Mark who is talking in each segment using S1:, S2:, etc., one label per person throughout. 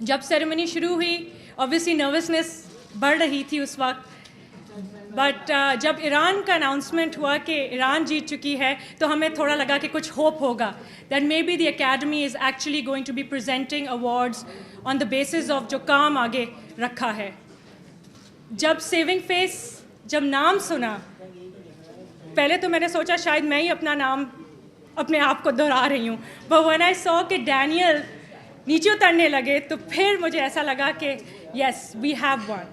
S1: जब सेरेमनी शुरू हुई ऑब्वियसली नर्वसनेस बढ़ रही थी उस वक्त, बट जब ईरान का अनाउंसमेंट हुआ कि ईरान जीत चुकी है तो हमें थोड़ा लगा कि कुछ होप होगा, that may be the academy is actually going to be presenting awards on the basis of जो काम आगे रखा है. जब सेविंग फेस जब नाम सुना, पहले तो मैंने सोचा शायद मैं ही अपना नाम अपने आप को दोहरा रही हूँ, बट व्हेन आई सॉ कि डैनियल नीचे उतरने लगे तो फिर मुझे ऐसा लगा कि yes we have won.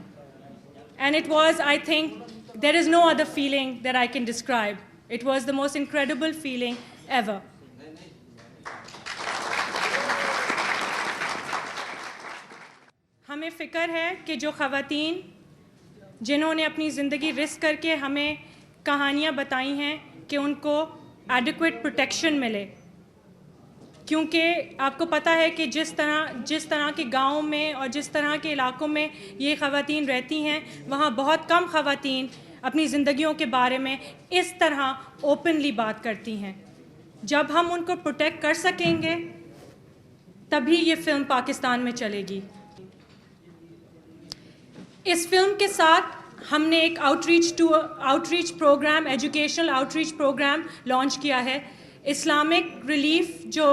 S1: And it was, I think, there is no other feeling that I can describe. It was the most incredible feeling ever. हमें फ़िक्र है कि जो ख़वातीन जिन्होंने अपनी ज़िंदगी रिस्क करके हमें कहानियाँ बताई हैं कि उनको एडिक्वेट प्रोटेक्शन मिले, क्योंकि आपको पता है कि जिस तरह के गाँव में और जिस तरह के इलाकों में ये ख़वातीन रहती हैं, वहाँ बहुत कम ख़वातीन अपनी ज़िंदगियों के बारे में इस तरह ओपनली बात करती हैं. जब हम उनको प्रोटेक्ट कर सकेंगे तभी ये फ़िल्म पाकिस्तान में चलेगी. इस फिल्म के साथ हमने एक outreach programme, educational outreach programme launch किया है. इस्लामिक रिलीफ जो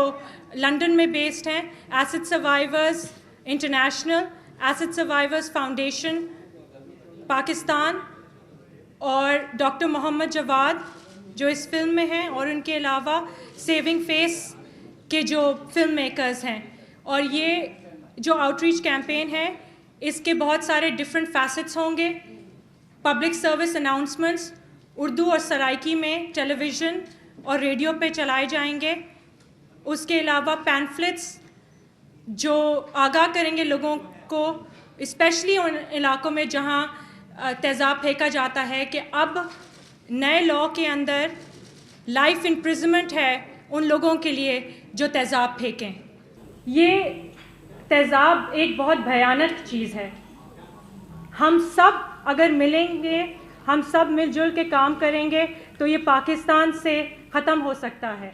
S1: लंदन में बेस्ड हैं, Acid Survivors International, Acid Survivors Foundation Pakistan और डॉक्टर मोहम्मद जवाद जो इस फिल्म में हैं, और उनके अलावा सेविंग फेस के जो फिल्म मेकर्स हैं. और ये जो आउटरीच कैंपेन है इसके बहुत सारे डिफरेंट फैसेट्स होंगे. पब्लिक सर्विस अनाउंसमेंट्स उर्दू और सराइकी में टेलीविज़न और रेडियो पे चलाए जाएंगे. उसके अलावा पैम्फलेट्स जो आगाह करेंगे लोगों को, स्पेशली उन इलाकों में जहां तेज़ाब फेंका जाता है कि अब नए लॉ के अंदर लाइफ इम्प्रिजनमेंट है उन लोगों के लिए जो तेज़ाब फेंकें. ये तेज़ाब एक बहुत भयानक चीज़ है. हम सब अगर मिलेंगे, हम सब मिलजुल के काम करेंगे तो ये पाकिस्तान से ख़त्म हो सकता है.